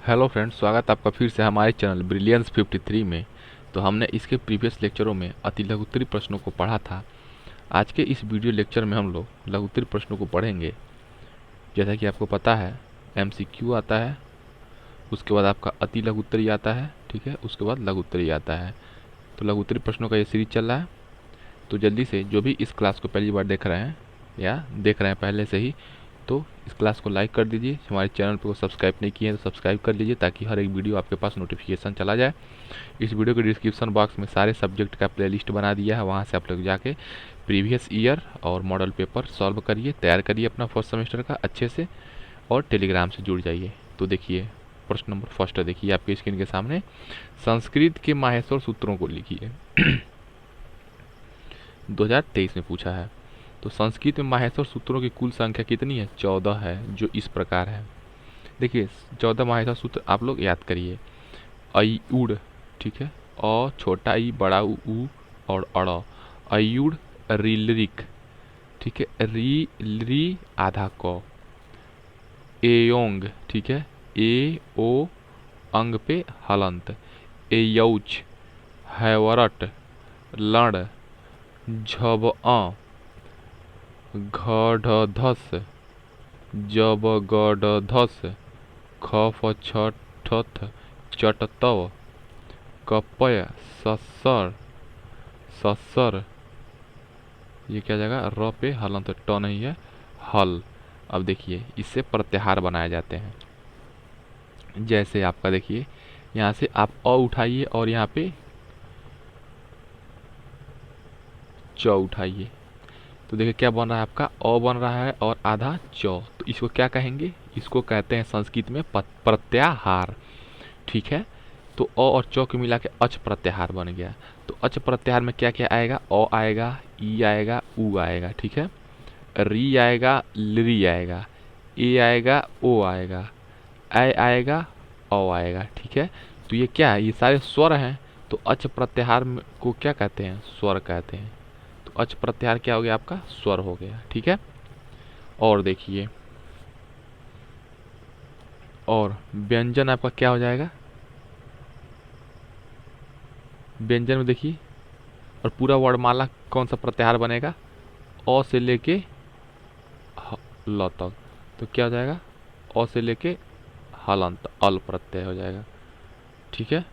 Hello friends, स्वागत आपका फिर से हमारे चैनल ब्रिलियंस 53 में। तो हमने इसके प्रीवियस लेक्चरों में अति लघुत्तरीय प्रश्नों को पढ़ा था। आज के इस वीडियो लेक्चर में हम लोग लघुत्तरीय प्रश्नों को पढ़ेंगे। जैसा कि आपको पता है, एमसीक्यू आता है, उसके बाद आपका अति लघुत्तरीय आता है, ठीक है, उसके बाद लघुत्तरीय आता है। तो लघुत्तरीय प्रश्नों का ये सीरीज चल रहा है। तो जल्दी से जो भी इस क्लास को पहली बार देख रहे हैं या देख रहे हैं पहले से ही, तो इस क्लास को लाइक कर दीजिए। हमारे चैनल को सब्सक्राइब नहीं किए हैं तो सब्सक्राइब कर लीजिए, ताकि हर एक वीडियो आपके पास नोटिफिकेशन चला जाए। इस वीडियो के डिस्क्रिप्शन बॉक्स में सारे सब्जेक्ट का प्लेलिस्ट बना दिया है, वहाँ से आप लोग जाके प्रीवियस ईयर और मॉडल पेपर सॉल्व करिए, तैयार करिए अपना फर्स्ट सेमेस्टर का अच्छे से, और टेलीग्राम से जुड़ जाइए। तो देखिए प्रश्न नंबर फर्स्ट देखिए आपके स्क्रीन के सामने। संस्कृत के माहेश्वर सूत्रों को लिखिए। 2023 में पूछा है। तो संस्कृत में माहेश्वर सूत्रों की कुल संख्या कितनी है? 14 है, जो इस प्रकार है। देखिए 14 माहेश्वर सूत्र आप लोग याद करिए। अयुड़, ठीक है, अ छोटा ई बड़ा उ और अड़। अयुड़ रिलरिक, ठीक है, री री आधा क। एयोंग, ठीक है, ए ओ अंग पे हलंत। एयौच हैवरट लड़ झब घढ़धस जबगढ़धस खफछठथ चटतव कपय सस्सर सस्सर। ये क्या जाएगा? र पे हलंत, ट नहीं है, हल। अब देखिए इससे प्रत्याहार बनाए जाते हैं। जैसे आपका देखिए यहाँ से आप अ उठाइए और यहाँ पे च उठाइए, तो देखिए क्या बन रहा है आपका? अ बन रहा है और आधा च। तो इसको क्या कहेंगे? इसको कहते हैं संस्कृत में प्रत्याहार, ठीक है। तो अ और च को मिला के अच प्रत्याहार बन गया। तो अच प्रत्याहार में क्या क्या आएगा? अ आएगा, ई आएगा, उ आएगा, ठीक है, री आएगा, लरी आएगा, ए आएगा, ओ आएगा, ऐ आएगा, औ आएगा, ठीक है। तो ये क्या है? ये सारे स्वर हैं। तो अच प्रत्याहार को क्या कहते हैं? स्वर कहते हैं। तो अच प्रत्याहार क्या हो गया? आपका स्वर हो गया, ठीक है। और देखिए, और व्यंजन आपका क्या हो जाएगा? व्यंजन में देखिए, और पूरा वर्णमाला कौन सा प्रत्याहार बनेगा? अ से लेके ल तक। तो क्या हो जाएगा? अ से लेके हलंत, अल प्रत्यय हो जाएगा, ठीक है।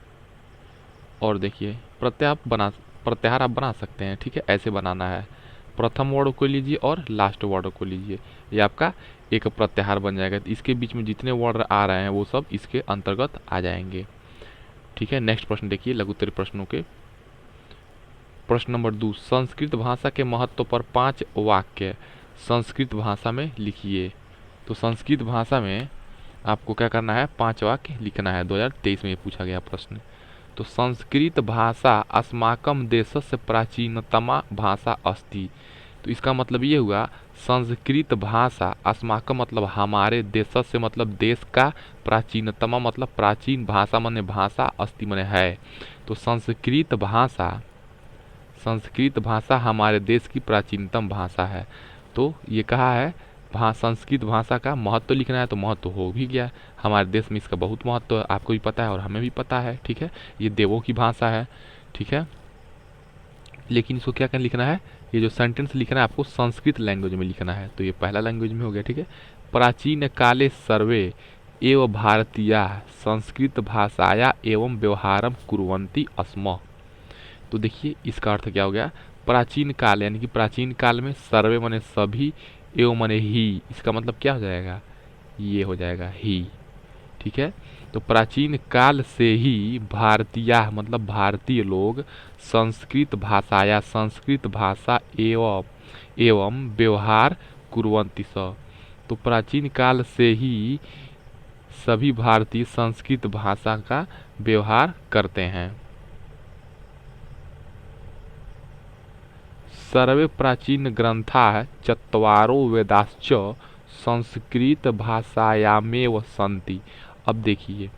और देखिए प्रत्याहार आप बना सकते हैं, ठीक है। ऐसे बनाना है, प्रथम वर्ड को लीजिए और लास्ट वर्ड को लीजिए, ये आपका एक प्रत्याहार बन जाएगा। तो इसके बीच में जितने वर्ड आ रहे हैं वो सब इसके अंतर्गत आ जाएंगे, ठीक है। नेक्स्ट प्रश्न देखिए लघुत्तरीय प्रश्नों के। प्रश्न नंबर 2, संस्कृत भाषा के महत्व पर 5 वाक्य संस्कृत भाषा में लिखिए। तो संस्कृत भाषा में आपको क्या करना है? 5 वाक्य लिखना है। 2023 में ये पूछा गया प्रश्न। तो संस्कृत भाषा अस्माकं देशस्य प्राचीनतमा भाषा अस्ति। तो इसका मतलब ये हुआ, संस्कृत भाषा अस्माकं मतलब हमारे, देशस्य मतलब देश का, प्राचीनतमा मतलब प्राचीन, भाषा माने भाषा, अस्ति माने है। तो संस्कृत भाषा हमारे देश की प्राचीनतम भाषा है। तो ये कहा है संस्कृत भाषा का महत्व लिखना है, तो महत्व हो भी गया। हमारे देश में इसका बहुत महत्व है, आपको भी पता है और हमें भी पता है, ठीक है। ये देवों की भाषा है, ठीक है। लेकिन इसको क्या लिखना है? ये जो सेंटेंस लिखना है आपको संस्कृत लैंग्वेज में लिखना है। तो ये पहला लैंग्वेज में हो गया, ठीक है। प्राचीन काले सर्वे एवं भारतीया संस्कृत भाषाया एवं व्यवहारम कुर्वन्ति स्म। तो देखिए इसका अर्थ क्या हो गया? प्राचीन काल यानी कि प्राचीन काल में, सर्वे माने सभी, एवं माने ही, इसका मतलब क्या हो जाएगा? ये हो जाएगा ही, ठीक है। तो प्राचीन काल से ही भारतीय मतलब भारतीय लोग संस्कृत भाषा या संस्कृत भाषा एवं व्यवहार कुर्वन्ति स। तो प्राचीन काल से ही सभी भारतीय संस्कृत भाषा का व्यवहार करते हैं। सर्वे प्राचीन ग्रंथाः चत्वारो वेदाश्च संस्कृत भाषायामेव सन्ति। अब देखिए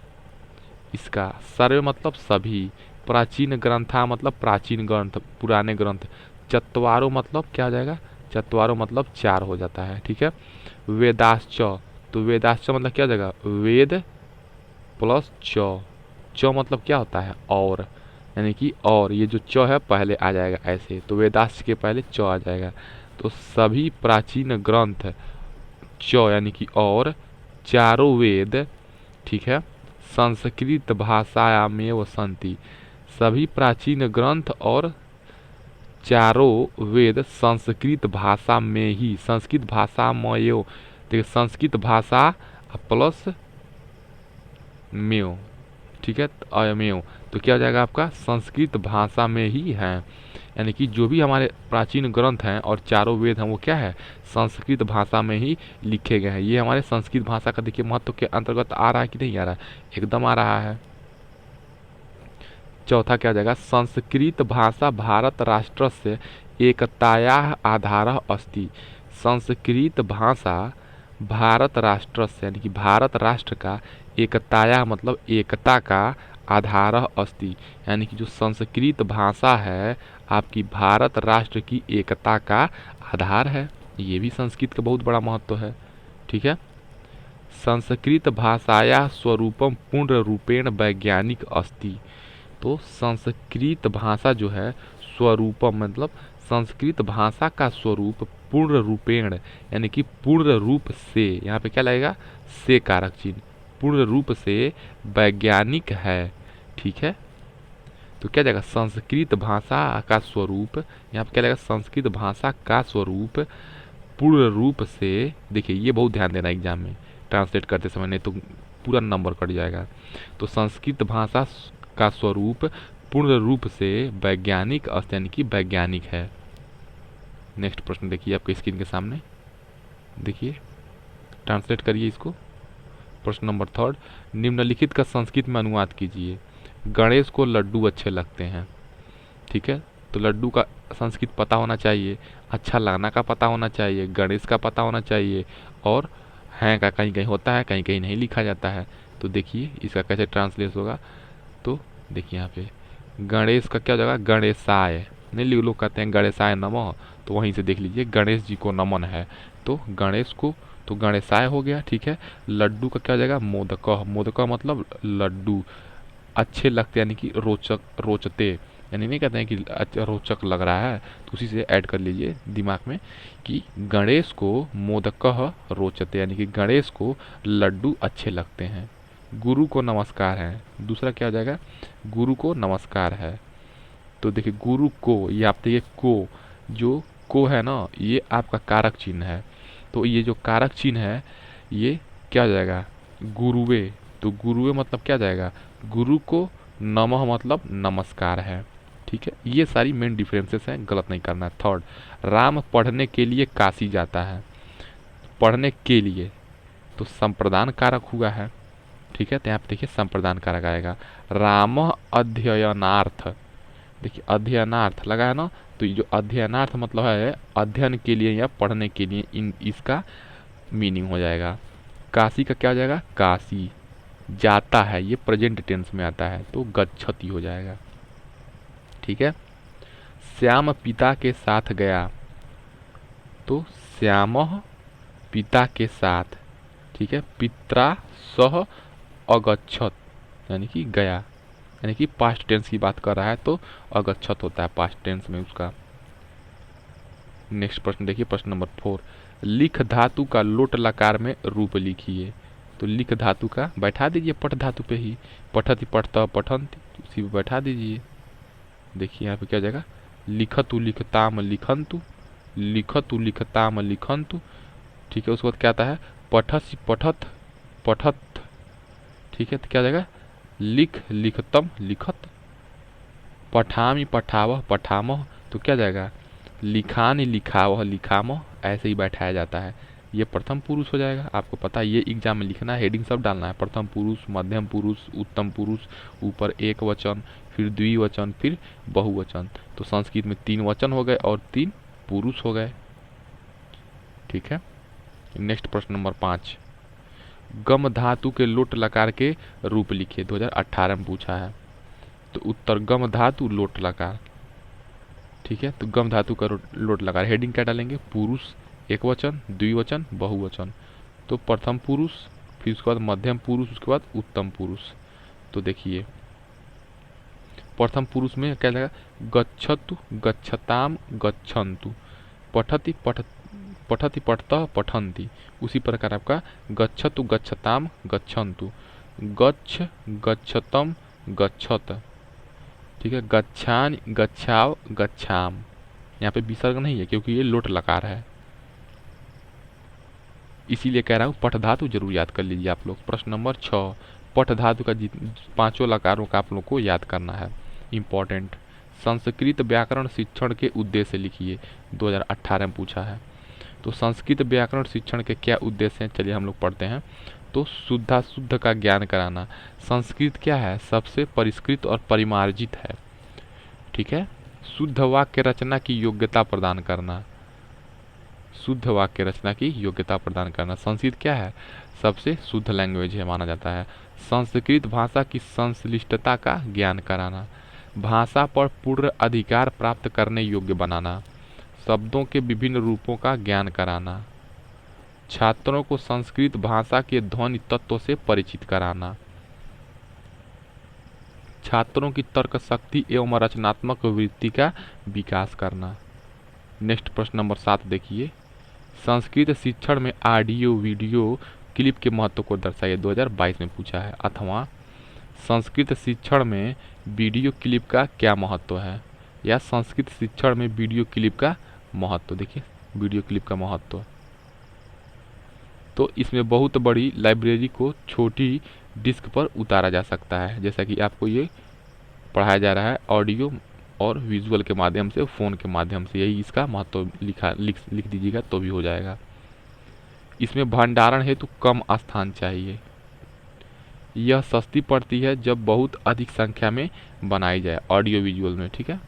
इसका सर्वे मतलब सभी, प्राचीन ग्रंथा मतलब प्राचीन ग्रंथ, पुराने ग्रंथ, चत्वारो मतलब क्या हो जाएगा? चत्वारो मतलब 4 हो जाता है, ठीक है। वेदाश्च, तो वेदाश्च मतलब क्या हो जाएगा? वेद प्लस च। च मतलब क्या होता है और, यानी कि और, ये जो च है पहले आ जाएगा ऐसे, तो वेदास के पहले च आ जाएगा। तो सभी प्राचीन ग्रंथ, च यानी कि और, चारों वेद, ठीक है, संस्कृत भाषायामेव सन्ति। सभी प्राचीन ग्रंथ और चारों वेद संस्कृत भाषा में ही, संस्कृत भाषा मयो, देखिए संस्कृत भाषा प्लस मेव, ठीक है, अयमेव, तो क्या हो जाएगा आपका संस्कृत भाषा में ही है। यानी कि जो भी हमारे प्राचीन ग्रंथ हैं और चारों वेद हैं वो क्या है, संस्कृत भाषा में ही लिखे गए हैं। ये हमारे संस्कृत भाषा का देखिए महत्व के अंतर्गत आ रहा है कि नहीं आ रहा है, एकदम आ रहा है। चौथा क्या हो जाएगा, संस्कृत भाषा भारत राष्ट्र से एकताया आधार अस्ति। संस्कृत भाषा भारत राष्ट्र से, यानी कि भारत राष्ट्र का, एकताया मतलब एकता का, आधार अस्ति, यानी कि जो संस्कृत भाषा है आपकी भारत राष्ट्र की एकता का आधार है। ये भी संस्कृत का बहुत बड़ा महत्व है, ठीक है। संस्कृत भाषाया स्वरूपम पूर्ण रूपेण वैज्ञानिक अस्ति। तो संस्कृत भाषा जो है स्वरूपम मतलब संस्कृत भाषा का स्वरूप पूर्ण रूपेण, यानी कि पूर्ण रूप से, यहाँ पे क्या लगेगा, से कारक चिन्ह, पूर्ण रूप से वैज्ञानिक है, ठीक है। तो क्या जाएगा, संस्कृत भाषा का स्वरूप, यहाँ पे क्या लगेगा, संस्कृत भाषा का स्वरूप पूर्ण रूप से, देखिए ये बहुत ध्यान देना एग्जाम में ट्रांसलेट करते समय, नहीं तो पूरा नंबर कट जाएगा। तो संस्कृत भाषा का स्वरूप पूर्ण रूप से वैज्ञानिक यानी कि वैज्ञानिक है। नेक्स्ट प्रश्न देखिए आपके स्क्रीन के सामने, देखिए ट्रांसलेट करिए इसको। प्रश्न नंबर 3, निम्नलिखित का संस्कृत में अनुवाद कीजिए। गणेश को लड्डू अच्छे लगते हैं, ठीक है, तो लड्डू का संस्कृत पता होना चाहिए, अच्छा लगना का पता होना चाहिए, गणेश का पता होना चाहिए, और हैं का कहीं कहीं होता है, कहीं कहीं नहीं लिखा जाता है। तो देखिए इसका कैसे ट्रांसलेट होगा, तो देखिए यहाँ पे गणेश का क्या हो जाएगा, गणेशाय, नहीं लोग कहते हैं गणेशाय नमः, तो वहीं से देख लीजिए गणेश जी को नमन है, तो गणेश को, तो गणेशाय हो गया, ठीक है। लड्डू का क्या हो जाएगा, मोदक, मोदक मतलब लड्डू, अच्छे लगते यानी कि रोचक, रोचते, यानी नहीं कहते हैं कि अच्छा रोचक लग रहा है, तो उसी से ऐड कर लीजिए दिमाग में कि गणेश को मोदकः रोचते, यानी कि गणेश को लड्डू अच्छे लगते हैं। गुरु को नमस्कार है, दूसरा क्या हो जाएगा, गुरु को नमस्कार है। तो देखिए गुरु को, ये आप देखिए को, जो को है ना ये आपका कारक चिन्ह है, तो ये जो कारक चिन्ह है ये क्या हो जाएगा, गुरुवे, तो गुरुवे मतलब क्या जाएगा, गुरु को नमः मतलब नमस्कार है, ठीक है। ये सारी मेन डिफरेंसेस हैं, गलत नहीं करना है। 3, राम पढ़ने के लिए काशी जाता है, पढ़ने के लिए, तो संप्रदान कारक हुआ है, ठीक है, तो यहाँ पे देखिए संप्रदान कारक आएगा। राम अध्ययनार्थ, देखिए अध्ययनार्थ लगा है ना, तो ये जो अध्ययनार्थ मतलब है अध्ययन के लिए या पढ़ने के लिए, इन इसका मीनिंग हो जाएगा। काशी का क्या हो जाएगा, काशी जाता है, ये प्रेजेंट टेंस में आता है, तो गच्छति हो जाएगा, ठीक है। श्याम पिता के साथ गया, तो श्यामः पिता के साथ, ठीक है, पित्रा सह अगच्छत, यानी कि गया, यानी कि पास्ट टेंस की बात कर रहा है, तो अगच्छत होता है पास्ट टेंस में उसका। नेक्स्ट प्रश्न देखिए, प्रश्न नंबर 4, लिख धातु का लोट लकार में रूप लिखिए। तो लिख धातु का बैठा दीजिए पठ धातु पे ही, पठति पठता पठंति, उसी पे बैठा दीजिए। देखिए यहाँ पे क्या हो जाएगा, लिखतु लिखताम लिखंतु, लिखतु लिखताम लिखंतु, ठीक है। उसके बाद क्या आता है, पठसी पठत पठत, ठीक है, तो क्या हो जाएगा, लिख लिखतम लिखत, पठामी पठावह पठामह, तो क्या जाएगा, लिखानी लिखावह लिखामह, ऐसे ही बैठाया जाता है। ये प्रथम पुरुष हो जाएगा, आपको पता है ये एग्जाम में लिखना है, हेडिंग सब डालना है, प्रथम पुरुष, मध्यम पुरुष, उत्तम पुरुष, ऊपर एक वचन, फिर द्विवचन, फिर बहुवचन। तो संस्कृत में 3 वचन हो गए और 3 पुरुष हो गए, ठीक है। नेक्स्ट प्रश्न नंबर 5, गम धातु के लोट लकार के रूप लिखिए, 2018 में पूछा है। तो उत्तर गम धातु लोट लकार, ठीक है। तो गम धातु का लोट लकार, हेडिंग क्या डालेंगे, पुरुष एक वचन, द्विवचन, बहुवचन। तो प्रथम पुरुष, फिर उसके बाद मध्यम पुरुष, उसके बाद उत्तम पुरुष। तो देखिए प्रथम पुरुष में क्या लगेगा, गच्छतु, गच्छताम, गच्छन्तु, पठति, पठति, पठतः, पठन्ति। उसी प्रकार आपका गच्छतु, गच्छताम, गच्छन्तु, गच्छ, गच्छतम, गच्छत, ठीक है, गच्छान, गच्छाव, गच्छाम। यहाँ पे विसर्ग नहीं है क्योंकि ये लोट लकार है, इसीलिए कह रहा हूँ पठ धातु जरूर याद कर लीजिए आप लोग। प्रश्न नंबर 6, पठ धातु का पांचों लकारों का आप लोग को याद करना है, इम्पोर्टेंट। संस्कृत व्याकरण शिक्षण के उद्देश्य लिखिए, 2018 में पूछा है। तो संस्कृत व्याकरण शिक्षण के क्या उद्देश्य हैं, चलिए हम लोग पढ़ते हैं। तो शुद्धाशुद्ध का ज्ञान कराना। संस्कृत क्या है, सबसे परिष्कृत और परिमार्जित है, ठीक है। शुद्ध वाक्य रचना की योग्यता प्रदान करना, शुद्ध वाक्य रचना की योग्यता प्रदान करना। संस्कृत क्या है, सबसे शुद्ध लैंग्वेज है माना जाता है। संस्कृत भाषा की संश्लिष्टता का ज्ञान कराना, भाषा पर पूर्ण अधिकार प्राप्त करने योग्य बनाना, शब्दों के विभिन्न रूपों का ज्ञान कराना, छात्रों को संस्कृत भाषा के ध्वनि तत्व से परिचित कराना, छात्रों की तर्क शक्ति एवं रचनात्मक वृत्ति का विकास करना। नेक्स्ट प्रश्न नंबर 7 देखिए, संस्कृत शिक्षण में ऑडियो वीडियो क्लिप के महत्व को दर्शाइए, 2022 में पूछा है। अथवा संस्कृत शिक्षण में वीडियो क्लिप का क्या महत्व है, या संस्कृत शिक्षण में वीडियो क्लिप का महत्व। देखिए वीडियो क्लिप का महत्व, तो इसमें बहुत बड़ी लाइब्रेरी को छोटी डिस्क पर उतारा जा सकता है, जैसा कि आपको ये पढ़ाया जा रहा है ऑडियो और विजुअल के माध्यम से, फ़ोन के माध्यम से, यही इसका महत्व लिख दीजिएगा तो भी हो जाएगा। इसमें भंडारण हेतु कम स्थान चाहिए, यह सस्ती पड़ती है जब बहुत अधिक संख्या में बनाई जाए ऑडियो विजुअल में, ठीक है।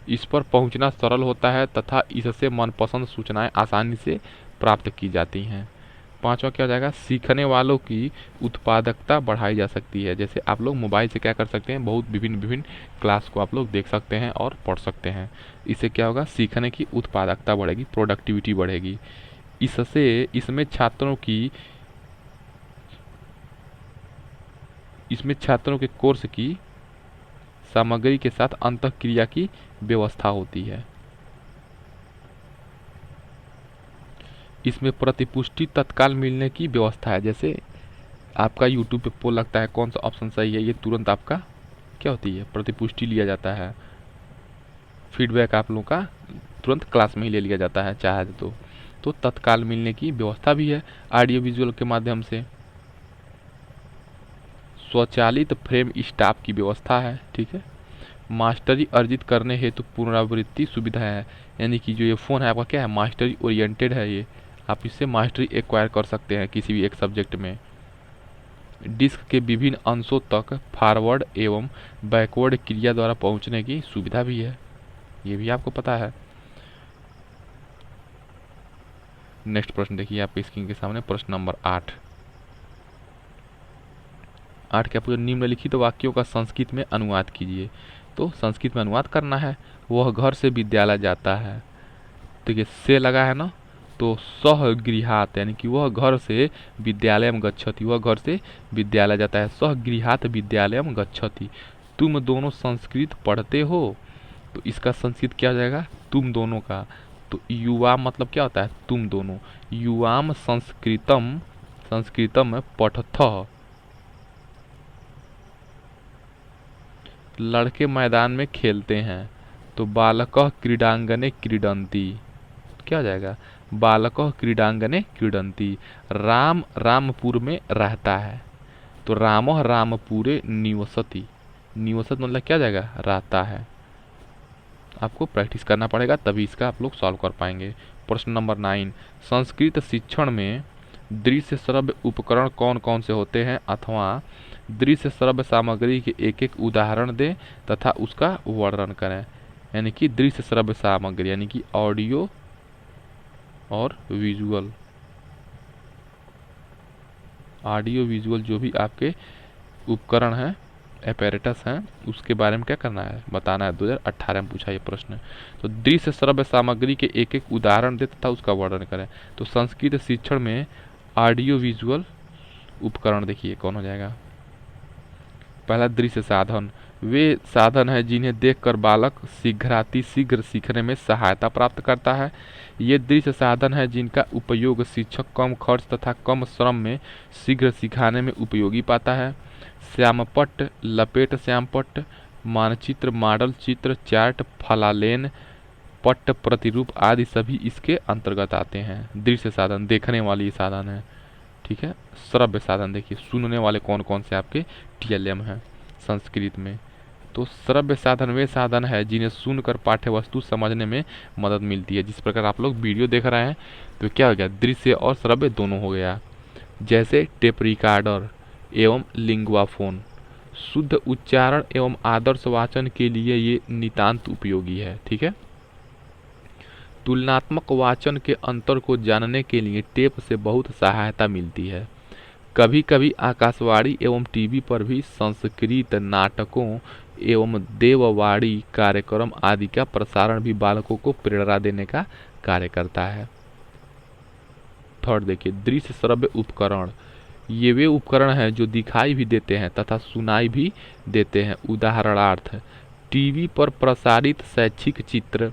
इस पर पहुंचना सरल होता है तथा इससे मनपसंद सूचनाएं आसानी से प्राप्त की जाती हैं। पांचवा क्या हो जाएगा, सीखने वालों की उत्पादकता बढ़ाई जा सकती है। जैसे आप लोग मोबाइल से क्या कर सकते हैं, बहुत विभिन्न क्लास को आप लोग देख सकते हैं और पढ़ सकते हैं। इससे क्या होगा, सीखने की उत्पादकता बढ़ेगी, प्रोडक्टिविटी बढ़ेगी। इसमें छात्रों के कोर्स की सामग्री के साथ अंतःक्रिया की व्यवस्था होती है। इसमें प्रतिपुष्टि तत्काल मिलने की व्यवस्था है। जैसे आपका यूट्यूब पे पोल लगता है, कौन सा ऑप्शन सही है, ये तुरंत आपका क्या होती है, प्रतिपुष्टि लिया जाता है। फीडबैक आप लोगों का तुरंत क्लास में ही ले लिया जाता है चाहे तो तत्काल मिलने की व्यवस्था भी है ऑडियो विजुअल के माध्यम से। स्वचालित फ्रेम स्टॉप की व्यवस्था है, ठीक है। मास्टरी अर्जित करने हेतु पुनरावृत्ति सुविधा है, यानी कि जो ये फ़ोन है आपका क्या है, मास्टरी ओरिएंटेड है, ये आप इससे मास्टरी एक्वायर कर सकते हैं किसी भी एक सब्जेक्ट में। डिस्क के विभिन्न अंशों तक फॉरवर्ड एवं बैकवर्ड क्रिया द्वारा पहुंचने की सुविधा भी है, ये भी आपको पता है। नेक्स्ट प्रश्न देखिए आपके स्क्रीन के सामने, प्रश्न नंबर 8 क्या पूछा, निम्नलिखित वाक्यों का संस्कृत में अनुवाद कीजिए। तो संस्कृत में अनुवाद करना है, वह घर से विद्यालय जाता है, देखिए से लगा है ना, तो सह गृहात, यानी कि वह घर से विद्यालयम गच्छति, वह घर से विद्यालय जाता है। सह गृहात विद्यालयम गच्छति। तुम दोनों संस्कृत पढ़ते हो, तो इसका संस्कृत क्या हो जाएगा, तुम दोनों का। तो युवा मतलब क्या होता है, तुम दोनों। युवाम संस्कृतम पठथ। लड़के मैदान में खेलते हैं, तो बालकः क्रीडांगने क्रीडन्ति, क्या हो जाएगा, बालकः क्रीडांगने क्रीडन्ति। राम रामपुर में रहता है, तो रामः रामपुरे निवसति। निवसत मतलब क्या हो जाएगा, रहता है। आपको प्रैक्टिस करना पड़ेगा तभी इसका आप लोग सॉल्व कर पाएंगे। प्रश्न नंबर 9, संस्कृत शिक्षण में दृश्य श्रव्य उपकरण कौन कौन से होते हैं, अथवा दृश्य श्रव्य सामग्री के एक एक उदाहरण दें तथा उसका वर्णन करें। यानी कि दृश्य श्रव्य सामग्री यानी कि ऑडियो और विजुअल, ऑडियो विजुअल जो भी आपके उपकरण हैं, एपेरेटस हैं, उसके बारे में क्या करना है, बताना है। 2018 में पूछा ये प्रश्न। तो दृश्य श्रव्य सामग्री के एक एक उदाहरण दे तथा उसका वर्णन करें। तो संस्कृत शिक्षण में ऑडियो विजुअल उपकरण देखिए कौन हो जाएगा। पहला दृश्य साधन, वे साधन है जिन्हें देखकर बालक शीघ्र सीखने में सहायता प्राप्त करता है। ये दृश्य साधन है जिनका उपयोग शिक्षक कम खर्च तथा कम श्रम में शीघ्र सिखाने में उपयोगी पाता है। श्यामपट्ट, लपेट श्यामपट्ट, मानचित्र, मॉडल चित्र, चार्ट, फलालेन, पट्ट, प्रतिरूप आदि सभी इसके अंतर्गत आते हैं। दृश्य साधन देखने वाली साधन है, ठीक है। श्रव्य साधन देखिए सुनने वाले कौन कौन से आपके टीएलएम हैं संस्कृत में। तो श्रव्य साधन वे साधन है जिन्हें सुनकर पाठ्य वस्तु समझने में मदद मिलती है। जिस प्रकार आप लोग वीडियो देख रहे हैं तो क्या हो गया, दृश्य और श्रव्य दोनों हो गया। जैसे टेप रिकॉर्डर एवं लिंगुआ फोन, शुद्ध उच्चारण एवं आदर्श वाचन के लिए ये नितांत उपयोगी है, ठीक है। तुलनात्मक वाचन के अंतर को जानने के लिए टेप से बहुत सहायता मिलती है। कभी कभी आकाशवाणी एवं टीवी पर भी संस्कृत नाटकों एवं देववाणी कार्यक्रम आदि का प्रसारण भी बालकों को प्रेरणा देने का कार्य करता है। थर्ड देखिए, दृश्य श्रव्य उपकरण, ये वे उपकरण हैं जो दिखाई भी देते हैं तथा सुनाई भी देते हैं। उदाहरणार्थ टीवी पर प्रसारित शैक्षिक चित्र,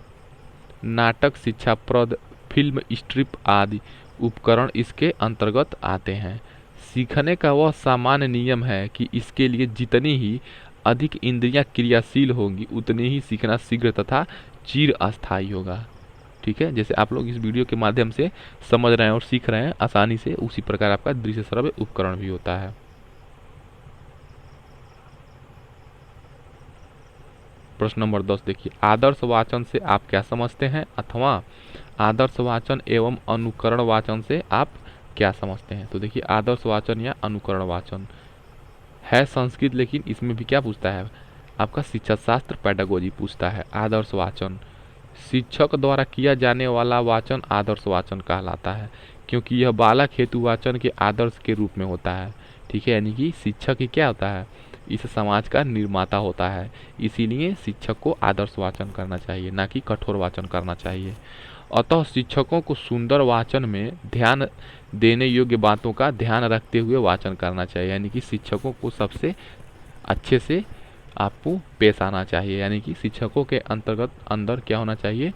नाटक, शिक्षाप्रद फिल्म स्ट्रिप आदि उपकरण इसके अंतर्गत आते हैं। सीखने का वह सामान्य नियम है कि इसके लिए जितनी ही अधिक इंद्रियां क्रियाशील होंगी उतनी ही सीखना शीघ्र तथा चिर अस्थायी होगा, ठीक है। जैसे आप लोग इस वीडियो के माध्यम से समझ रहे हैं और सीख रहे हैं आसानी से, उसी प्रकार आपका दृश्य श्रव्य उपकरण भी होता है। प्रश्न नंबर 10 देखिए, आदर्श वाचन से आप क्या समझते हैं अथवा आदर्श वाचन एवं अनुकरण वाचन से आप क्या समझते हैं। तो देखिए आदर्श वाचन या अनुकरण वाचन है संस्कृत, लेकिन इसमें भी क्या पूछता है आपका शिक्षा शास्त्र पेडागोजी पूछता है। आदर्श वाचन शिक्षक द्वारा किया जाने वाला वाचन आदर्श वाचन कहलाता है, क्योंकि यह बालक हेतु वाचन के आदर्श के रूप में होता है, ठीक है। यानी कि शिक्षक ही क्या होता है, इस समाज का निर्माता होता है, इसीलिए शिक्षक को आदर्श वाचन करना चाहिए, ना कि कठोर वाचन करना चाहिए। अतः शिक्षकों को सुंदर वाचन में ध्यान देने योग्य बातों का ध्यान रखते हुए वाचन करना चाहिए। यानी कि शिक्षकों को सबसे अच्छे से आपको पेश आना चाहिए। यानी कि शिक्षकों के अंतर्गत अंदर क्या होना चाहिए,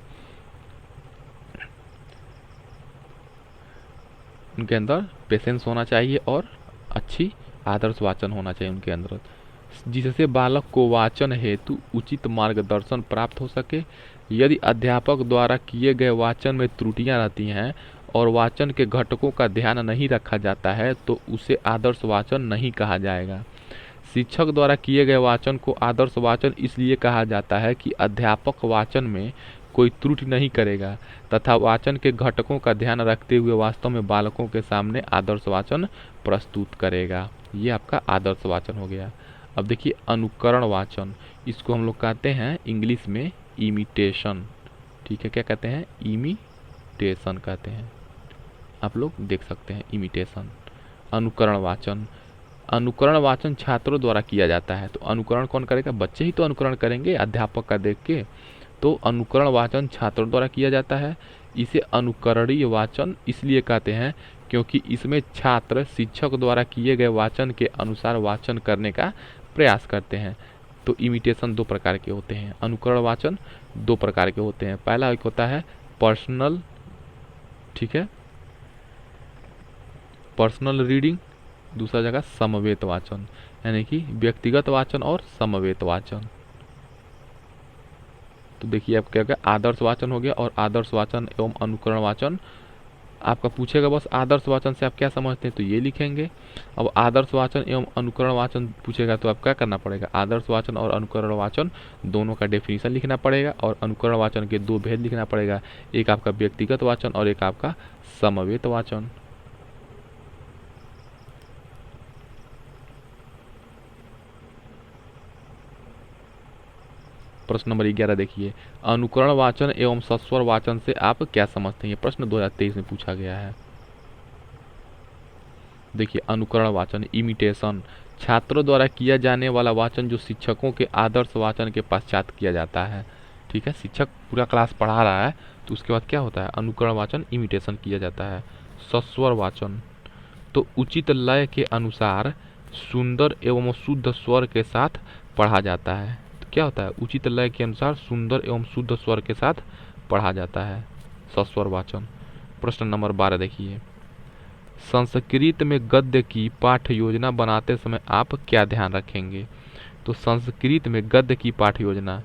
उनके अंदर पेशेंस होना चाहिए और अच्छी आदर्श वाचन होना चाहिए उनके अंदर, जिससे बालक को वाचन हेतु उचित मार्गदर्शन प्राप्त हो सके। यदि अध्यापक द्वारा किए गए वाचन में त्रुटियां रहती हैं और वाचन के घटकों का ध्यान नहीं रखा जाता है तो उसे आदर्श वाचन नहीं कहा जाएगा। शिक्षक द्वारा किए गए वाचन को आदर्श वाचन इसलिए कहा जाता है कि अध्यापक वाचन में कोई त्रुटि नहीं करेगा तथा वाचन के घटकों का ध्यान रखते हुए वास्तव में बालकों के सामने आदर्श वाचन प्रस्तुत करेगा। ये आपका आदर्श वाचन हो गया। अब देखिए अनुकरण वाचन, इसको हम लोग कहते हैं इंग्लिश में इमिटेशन, ठीक है। क्या कहते हैं, इमिटेशन कहते हैं, आप लोग देख सकते हैं इमिटेशन। अनुकरण वाचन, अनुकरण वाचन छात्रों द्वारा किया जाता है। तो अनुकरण कौन करेगा, बच्चे ही तो अनुकरण करेंगे अध्यापक का देख के। तो अनुकरण वाचन छात्रों द्वारा किया जाता है। इसे अनुकरणीय वाचन इसलिए कहते हैं क्योंकि इसमें छात्र शिक्षक द्वारा किए गए वाचन के अनुसार वाचन करने का प्रयास करते हैं। तो इमिटेशन दो प्रकार के होते हैं, अनुकरण वाचन दो प्रकार के होते हैं। पहला एक होता है पर्सनल, ठीक है, पर्सनल रीडिंग। दूसरा जगह समवेत वाचन, यानी कि व्यक्तिगत वाचन और समवेत वाचन। तो देखिए आप क्या क्या आदर्श वाचन हो गया, और आदर्श वाचन एवं अनुकरण वाचन आपका पूछेगा बस आदर्श वाचन से आप क्या समझते हैं तो ये लिखेंगे। अब आदर्श वाचन एवं अनुकरण वाचन पूछेगा तो आप क्या करना पड़ेगा, आदर्श वाचन और अनुकरण वाचन दोनों का डेफिनेशन लिखना पड़ेगा और अनुकरण वाचन के दो भेद लिखना पड़ेगा, एक आपका व्यक्तिगत वाचन और एक आपका समवेत वाचन। प्रश्न नंबर 11 देखिए, अनुकरण वाचन एवं सस्वर वाचन से आप क्या समझते हैं। ये प्रश्न 2023 में पूछा गया है। देखिए अनुकरण वाचन इमिटेशन, छात्रों द्वारा किया जाने वाला वाचन जो शिक्षकों के आदर्श वाचन के पश्चात किया जाता है, ठीक है। शिक्षक पूरा क्लास पढ़ा रहा है तो उसके बाद क्या होता है, अनुकरण वाचन इमिटेशन किया जाता है। सस्वर वाचन, तो उचित लय के अनुसार सुंदर एवं शुद्ध स्वर के साथ पढ़ा जाता है। तो क्या होता है, उचित लय के अनुसार सुंदर एवं शुद्ध स्वर के साथ पढ़ा जाता है, सस्वर वाचन। प्रश्न नंबर 12 देखिए, संस्कृत में गद्य की पाठ्य योजना बनाते समय आप क्या ध्यान रखेंगे। तो संस्कृत में गद्य की पाठ्य योजना,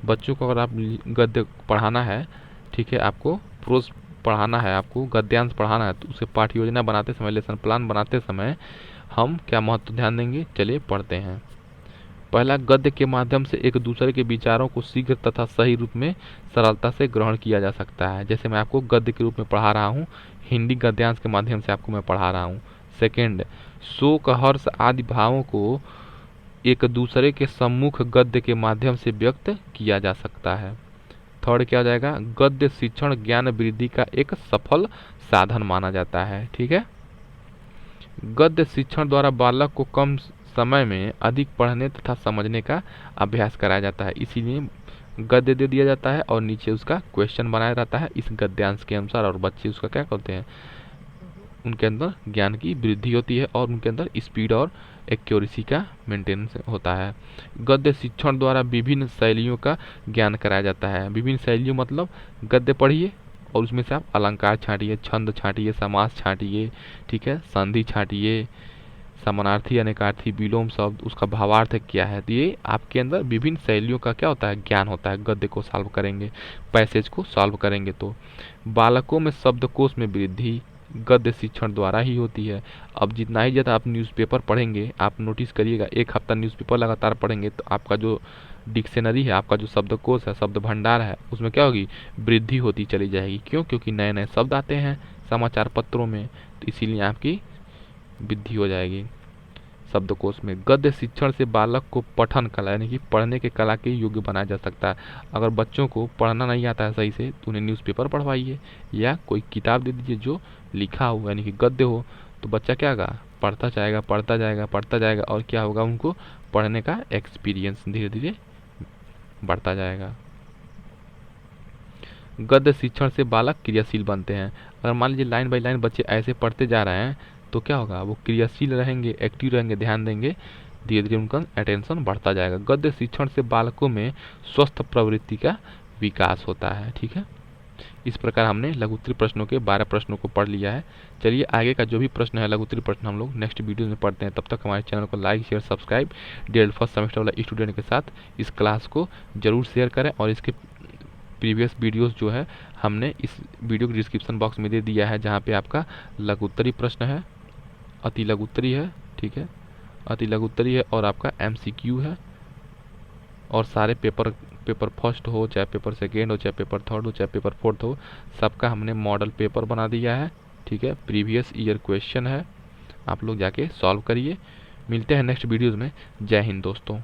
बच्चों को अगर आप गद्य पढ़ाना है, ठीक है, आपको प्रोज पढ़ाना है, आपको गद्यांश पढ़ाना है, तो उसे पाठ्य योजना बनाते समय, लेसन प्लान बनाते समय हम क्या महत्व ध्यान देंगे, चलिए पढ़ते हैं। पहला, गद्य के माध्यम से एक दूसरे के विचारों को शीघ्र तथा सही रूप में सरलता से ग्रहण किया जा सकता है। जैसे मैं आपको गद्य के रूप में पढ़ा रहा हूँ, हिंदी गद्यांश के माध्यम से आपको मैं पढ़ा रहा हूँ। सेकेंड, शोक हर्ष आदि भावों को एक दूसरे के सम्मुख गद्य के माध्यम से व्यक्त किया जा सकता है। थर्ड क्या हो जाएगा, गद्य शिक्षण ज्ञान वृद्धि का एक सफल साधन माना जाता है। ठीक है, गद्य शिक्षण द्वारा बालक को कम समय में अधिक पढ़ने तथा समझने का अभ्यास कराया जाता है, इसीलिए गद्य दे दिया जाता है और नीचे उसका क्वेश्चन बनाया रहता है इस गद्यांश के अनुसार, और बच्चे उसका क्या करते हैं, उनके अंदर ज्ञान की वृद्धि होती है और उनके अंदर स्पीड और एक्यूरेसी का मेंटेनेंस होता है। गद्य शिक्षण द्वारा विभिन्न शैलियों का ज्ञान कराया जाता है। विभिन्न शैलियों मतलब गद्य पढ़िए और उसमें से आप अलंकार छांटिए, छंद छांटिए, समास छांटिए, ठीक है, संधि छांटिए, समानार्थी, अनेकार्थी, विलोम शब्द, उसका भावार्थ क्या है। तो ये आपके अंदर विभिन्न शैलियों का क्या होता है, ज्ञान होता है। गद्य को सॉल्व करेंगे, पैसेज को सॉल्व करेंगे। तो बालकों में शब्दकोश में वृद्धि गद्य शिक्षण द्वारा ही होती है। अब जितना ही ज़्यादा आप न्यूज़पेपर पढ़ेंगे, आप नोटिस करिएगा, एक हफ्ता न्यूज़पेपर लगातार पढ़ेंगे तो आपका जो डिक्शनरी है, आपका जो शब्दकोश है, शब्द भंडार है, उसमें क्या होगी, वृद्धि होती चली जाएगी। क्यों, क्योंकि नए नए शब्द आते हैं समाचार पत्रों में, तो इसीलिए आपकी वृद्धि हो जाएगी शब्दकोश में। गद्य शिक्षण से बालक को पठन कला यानी कि पढ़ने के कला के योग्य बनाया जा सकता है। अगर बच्चों को पढ़ना नहीं आता है सही से, तो उन्हें न्यूज़पेपर पढ़वाइए या कोई किताब दे दीजिए जो लिखा हो यानी कि गद्य हो, तो बच्चा क्या होगा, पढ़ता जाएगा, पढ़ता जाएगा, पढ़ता जाएगा, और क्या होगा, उनको पढ़ने का एक्सपीरियंस धीरे धीरे बढ़ता जाएगा। गद्य शिक्षण से बालक क्रियाशील बनते हैं। अगर मान लीजिए लाइन बाई लाइन बच्चे ऐसे पढ़ते जा रहे हैं तो क्या होगा, वो क्रियाशील रहेंगे, एक्टिव रहेंगे, ध्यान देंगे, धीरे धीरे उनका अटेंशन बढ़ता जाएगा। गद्य शिक्षण से बालकों में स्वस्थ प्रवृत्ति का विकास होता है। ठीक है, इस प्रकार हमने लघुत्तरीय प्रश्नों के 12 प्रश्नों को पढ़ लिया है। चलिए आगे का जो भी प्रश्न है लघुत्तरीय प्रश्न हम लोग नेक्स्ट वीडियो में पढ़ते हैं। तब तक हमारे चैनल को like share subscribe DL first semester वाला स्टूडेंट के साथ इस क्लास को जरूर शेयर करें, और इसके प्रीवियस वीडियोस जो है हमने इस वीडियो के डिस्क्रिप्शन बॉक्स में दे दिया है, जहाँ पे आपका लघुत्तरीय प्रश्न है, अति लघुत्तरीय है, ठीक है, अति लघुत्तरीय है, और आपका MCQ है, और सारे पेपर फर्स्ट हो, चाहे पेपर सेकेंड हो, चाहे पेपर थर्ड हो, चाहे पेपर फोर्थ हो, सबका हमने मॉडल पेपर बना दिया है। ठीक है, प्रीवियस ईयर क्वेश्चन है, आप लोग जाके सॉल्व करिए। मिलते हैं नेक्स्ट वीडियोज़ में। जय हिंद दोस्तों।